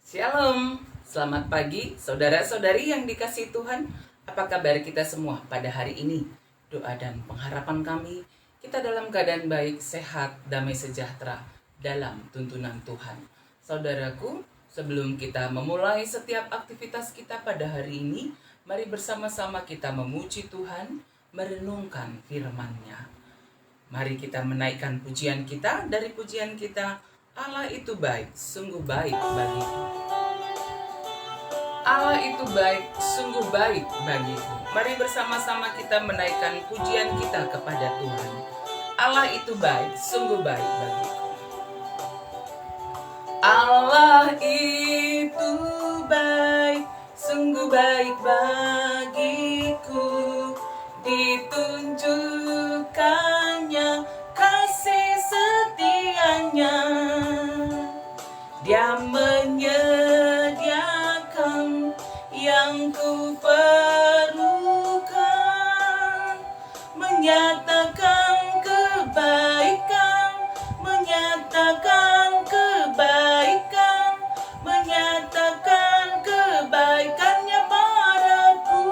Shalom, selamat pagi saudara-saudari yang dikasihi Tuhan. Apa kabar kita semua pada hari ini? Doa dan pengharapan kami, kita dalam keadaan baik, sehat, damai sejahtera dalam tuntunan Tuhan. Saudaraku, sebelum kita memulai setiap aktivitas kita pada hari ini, mari bersama-sama kita memuji Tuhan, merenungkan firman-Nya. Mari kita menaikkan pujian kita dari pujian kita, Allah itu baik, sungguh baik bagiku. Allah itu baik, sungguh baik bagiku. Mari bersama-sama kita menaikkan pujian kita kepada Tuhan. Allah itu baik, sungguh baik bagiku. Allah itu baik, sungguh baik bagiku. Ditunjukkannya kasih setianya. Dia menyediakan yang ku perlukan, menyatakan kebaikan, menyatakan kebaikan, menyatakan kebaikannya padaku.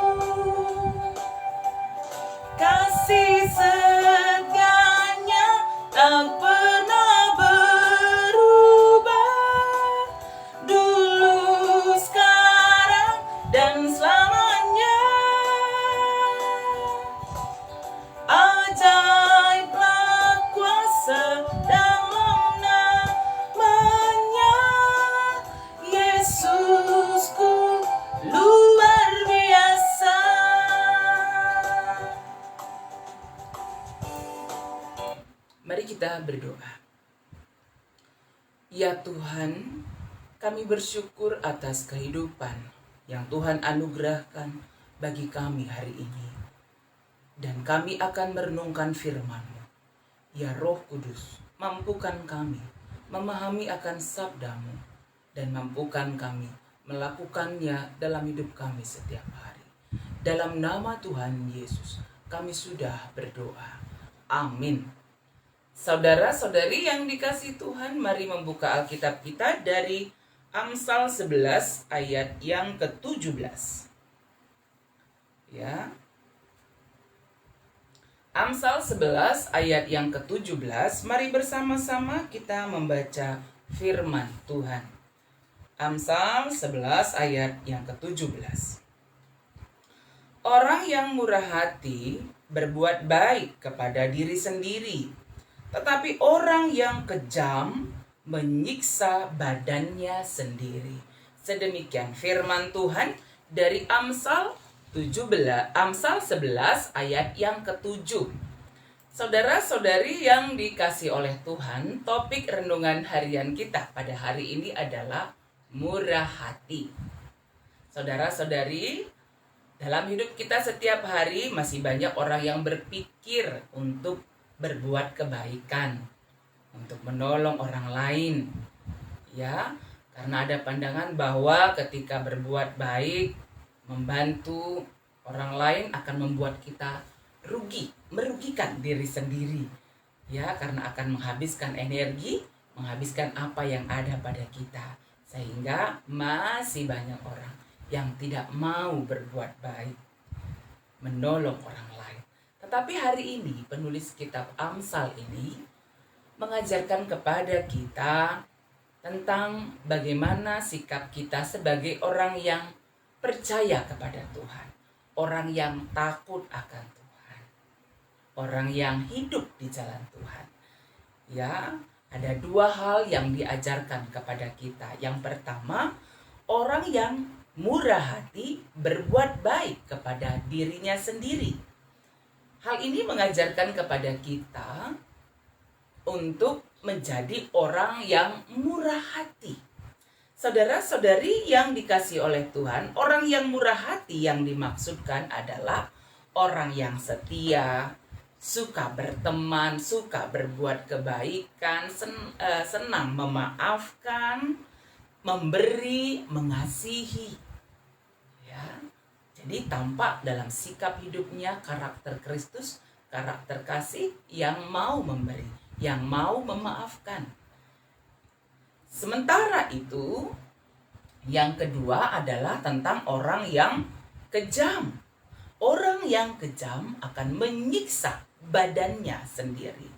Kasih setianya tak pernah berubah, dulu, sekarang, dan selamanya. Ajaiblah kuasa dalam namanya, Yesusku luar biasa. Mari kita berdoa. Ya Tuhan, kami bersyukur atas kehidupan yang Tuhan anugerahkan bagi kami hari ini. Dan kami akan merenungkan firman-Mu. Ya Roh Kudus, mampukan kami memahami akan sabda-Mu dan mampukan kami melakukannya dalam hidup kami setiap hari. Dalam nama Tuhan Yesus, kami sudah berdoa. Amin. Saudara-saudari yang dikasihi Tuhan, mari membuka Alkitab kita dari Amsal 11 ayat yang ke-17. Ya. Amsal 11 ayat yang ke-17, mari bersama-sama kita membaca firman Tuhan. Amsal 11 ayat yang ke-17. Orang yang murah hati berbuat baik kepada diri sendiri, tetapi orang yang kejam menyiksa badannya sendiri. Sedemikian firman Tuhan dari Amsal 11 ayat yang ke-7. Saudara-saudari yang dikasih oleh Tuhan, topik renungan harian kita pada hari ini adalah murah hati. Saudara-saudari, dalam hidup kita setiap hari masih banyak orang yang berpikir untuk berbuat kebaikan, untuk menolong orang lain. Ya, karena ada pandangan bahwa ketika berbuat baik, membantu orang lain akan membuat kita merugikan diri sendiri. Ya, karena akan menghabiskan energi, menghabiskan apa yang ada pada kita. Sehingga masih banyak orang yang tidak mau berbuat baik, menolong orang lain. Tetapi hari ini penulis kitab Amsal ini mengajarkan kepada kita tentang bagaimana sikap kita sebagai orang yang percaya kepada Tuhan, orang yang takut akan Tuhan, orang yang hidup di jalan Tuhan. Ya, ada dua hal yang diajarkan kepada kita. Yang pertama, orang yang murah hati berbuat baik kepada dirinya sendiri. Hal ini mengajarkan kepada kita untuk menjadi orang yang murah hati. Saudara-saudari yang dikasihi oleh Tuhan, orang yang murah hati yang dimaksudkan adalah orang yang setia, suka berteman, suka berbuat kebaikan, senang memaafkan, memberi, mengasihi. Ya. Jadi tampak dalam sikap hidupnya karakter Kristus, karakter kasih yang mau memberi, yang mau memaafkan. Sementara itu, Yang kedua adalah tentang orang yang kejam. Orang yang kejam akan menyiksa badannya sendiri.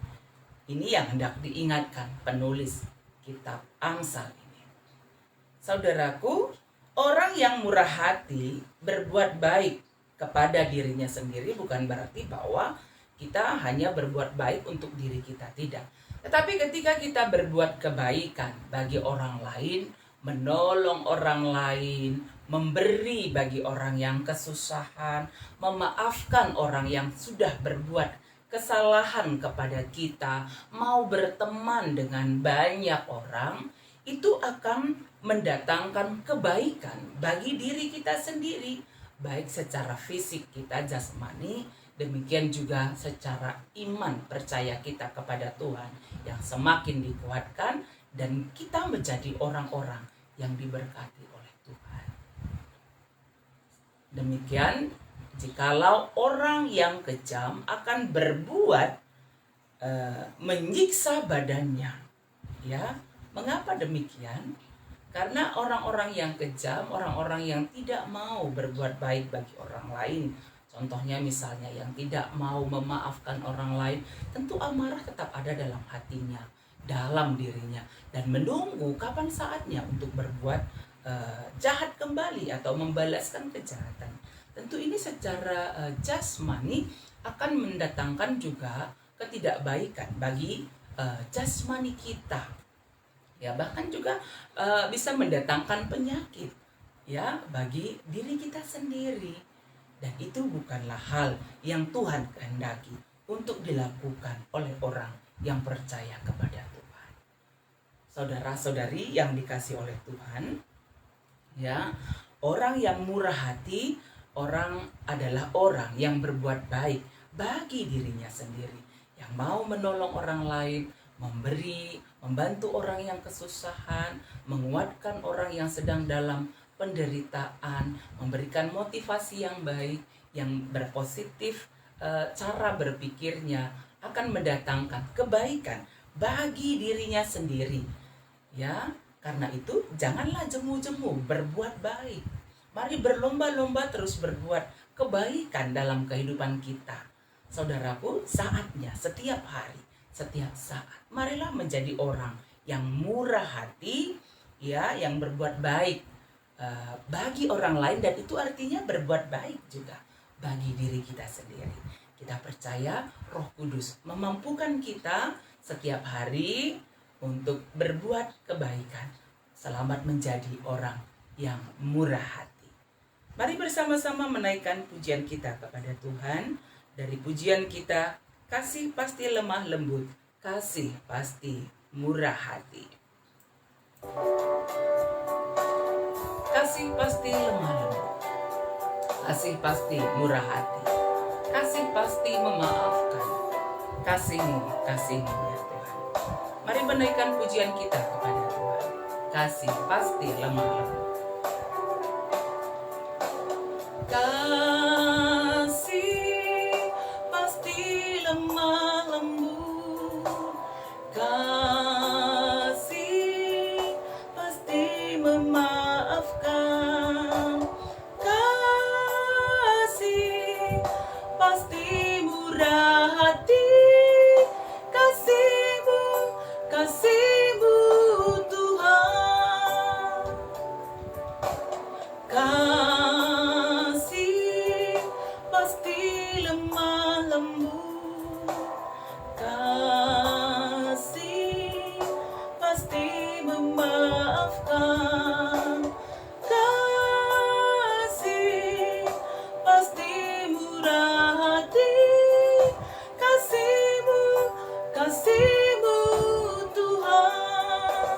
Ini yang hendak diingatkan penulis kitab Amsal ini. Saudaraku, orang yang murah hati berbuat baik kepada dirinya sendiri bukan berarti bahwa kita hanya berbuat baik untuk diri kita, tidak. Tetapi ketika kita berbuat kebaikan bagi orang lain, menolong orang lain, memberi bagi orang yang kesusahan, memaafkan orang yang sudah berbuat kesalahan kepada kita, mau berteman dengan banyak orang, itu akan mendatangkan kebaikan bagi diri kita sendiri, baik secara fisik kita jasmani, demikian juga secara iman percaya kita kepada Tuhan yang semakin dikuatkan, dan kita menjadi orang-orang yang diberkati oleh Tuhan. Demikian jikalau orang yang kejam akan berbuat menyiksa badannya. Ya, mengapa demikian? Karena orang-orang yang kejam, orang-orang yang tidak mau berbuat baik bagi orang lain, contohnya misalnya yang tidak mau memaafkan orang lain, tentu amarah tetap ada dalam hatinya, dalam dirinya, dan menunggu kapan saatnya untuk berbuat jahat kembali atau membalaskan kejahatan. Tentu ini secara jasmani akan mendatangkan juga ketidakbaikan bagi jasmani kita. Ya, bahkan juga bisa mendatangkan penyakit ya bagi diri kita sendiri. Dan itu bukanlah hal yang Tuhan kehendaki untuk dilakukan oleh orang yang percaya kepada Tuhan. Saudara-saudari yang dikasihi oleh Tuhan, ya, orang yang murah hati, orang adalah orang yang berbuat baik bagi dirinya sendiri, yang mau menolong orang lain, memberi, membantu orang yang kesusahan, menguatkan orang yang sedang dalam penderitaan, memberikan motivasi yang baik, yang berpositif, cara berpikirnya akan mendatangkan kebaikan bagi dirinya sendiri. Ya, karena itu janganlah jemu-jemu berbuat baik. Mari berlomba-lomba terus berbuat kebaikan dalam kehidupan kita. Saudaraku, saatnya setiap hari, setiap saat, marilah menjadi orang yang murah hati, ya, yang berbuat baik bagi orang lain, dan itu artinya berbuat baik juga bagi diri kita sendiri. Kita percaya Roh Kudus memampukan kita setiap hari untuk berbuat kebaikan. Selamat menjadi orang yang murah hati. Mari bersama-sama menaikkan pujian kita kepada Tuhan. Dari pujian kita, kasih pasti lemah lembut, kasih pasti murah hati. Kasih pasti lemah lembut, kasih pasti murah hati, kasih pasti memaafkan. Kasih-Mu ya Tuhan. Mari menaikkan pujian kita kepada Tuhan. Kasih pasti lemah lembut. Kasih pasti lemah lembut, kasih pasti memaafkan, kasih pasti murah hati, kasih-Mu, kasih-Mu Tuhan. Kasih pasti lemah lembut, kasih pasti memaafkan, kasih pasti murah hati, kasih-Mu, kasih-Mu Tuhan.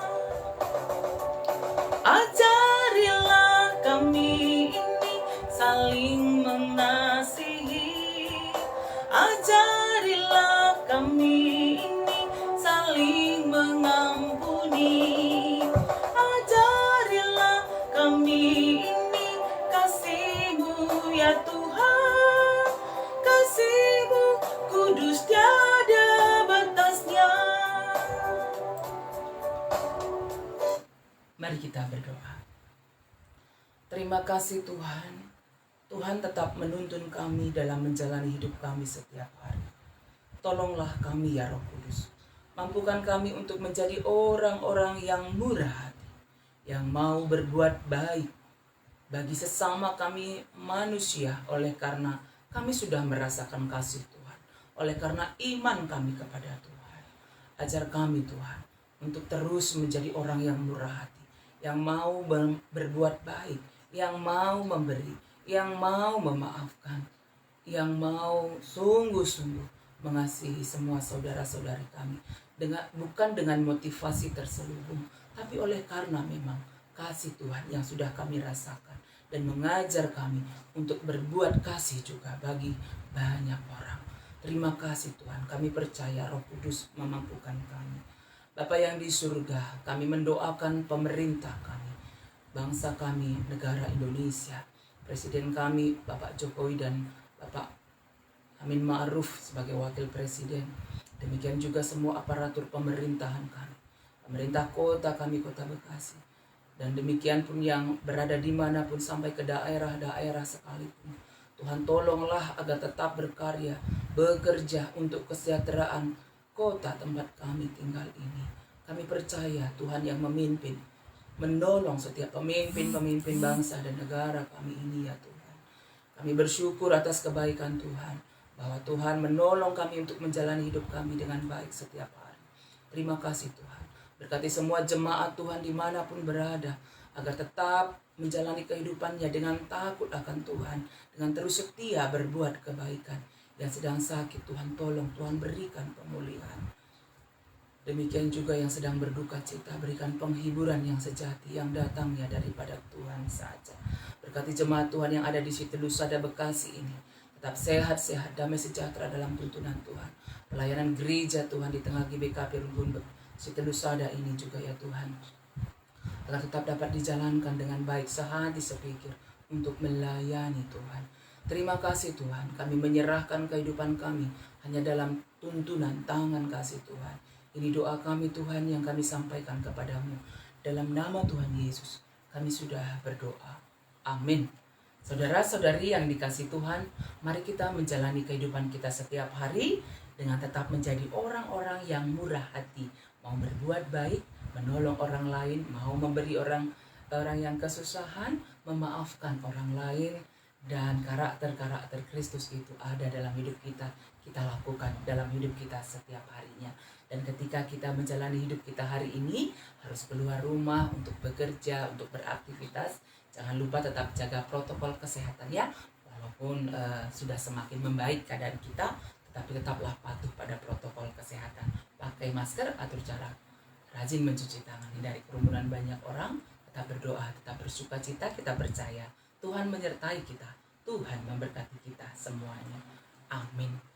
Ajarilah kami ini saling mengasihi, ajarilah kami ini saling mengampuni, ajarilah kami ini kasih-Mu ya Tuhan, kasih-Mu kudus tiada batasnya. Mari kita berdoa. Terima kasih Tuhan. Tuhan tetap menuntun kami dalam menjalani hidup kami setiap hari. Tolonglah kami ya Roh Kudus. Mampukan kami untuk menjadi orang-orang yang murah hati, yang mau berbuat baik bagi sesama kami manusia, oleh karena kami sudah merasakan kasih Tuhan, oleh karena iman kami kepada Tuhan. Ajar kami Tuhan untuk terus menjadi orang yang murah hati, yang mau berbuat baik, yang mau memberi, yang mau memaafkan, yang mau sungguh-sungguh mengasihi semua saudara-saudari kami, bukan dengan motivasi terselubung, tapi oleh karena memang kasih Tuhan yang sudah kami rasakan dan mengajar kami untuk berbuat kasih juga bagi banyak orang. Terima kasih Tuhan, kami percaya Roh Kudus memampukan kami. Bapa yang di surga, kami mendoakan pemerintah kami, bangsa kami, negara Indonesia, Presiden kami Bapak Jokowi dan Bapak Amin Ma'ruf sebagai wakil presiden. Demikian juga semua aparatur pemerintahan kami, pemerintah kota kami, Kota Bekasi. Dan demikian pun yang berada dimanapun sampai ke daerah-daerah sekalipun. Tuhan tolonglah agar tetap berkarya, bekerja untuk kesejahteraan kota tempat kami tinggal ini. Kami percaya Tuhan yang memimpin, menolong setiap pemimpin bangsa dan negara kami ini ya Tuhan. Kami bersyukur atas kebaikan Tuhan, bahwa Tuhan menolong kami untuk menjalani hidup kami dengan baik setiap hari. Terima kasih Tuhan. Berkati semua jemaat Tuhan dimanapun berada, agar tetap menjalani kehidupannya dengan takut akan Tuhan, dengan terus setia berbuat kebaikan. Yang sedang sakit Tuhan tolong, Tuhan berikan pemulihan. Demikian juga yang sedang berduka cita, berikan penghiburan yang sejati yang datangnya daripada Tuhan saja. Berkati jemaat Tuhan yang ada di situ Lusada Bekasi ini, tetap sehat-sehat, damai sejahtera dalam tuntunan Tuhan. Pelayanan gereja Tuhan di tengah GBKP Rumbun Situ Lusada ini juga ya Tuhan, agar tetap dapat dijalankan dengan baik, sehati sepikir untuk melayani Tuhan. Terima kasih Tuhan, kami menyerahkan kehidupan kami hanya dalam tuntunan tangan kasih Tuhan. Ini doa kami Tuhan yang kami sampaikan kepadamu. Dalam nama Tuhan Yesus kami sudah berdoa. Amin. Saudara-saudari yang dikasih Tuhan, mari kita menjalani kehidupan kita setiap hari dengan tetap menjadi orang-orang yang murah hati, mau berbuat baik, menolong orang lain, mau memberi orang yang kesusahan, memaafkan orang lain, dan karakter-karakter Kristus itu ada dalam hidup kita lakukan dalam hidup kita setiap harinya. Dan ketika kita menjalani hidup kita hari ini, harus keluar rumah untuk bekerja, untuk beraktivitas, jangan lupa tetap jaga protokol kesehatan ya. Walaupun sudah semakin membaik keadaan kita, tetapi tetaplah patuh pada protokol kesehatan. Pakai masker, atur jarak, rajin mencuci tangan, hindari kerumunan banyak orang, tetap berdoa, tetap bersuka cita, kita percaya Tuhan menyertai kita, Tuhan memberkati kita semuanya. Amin.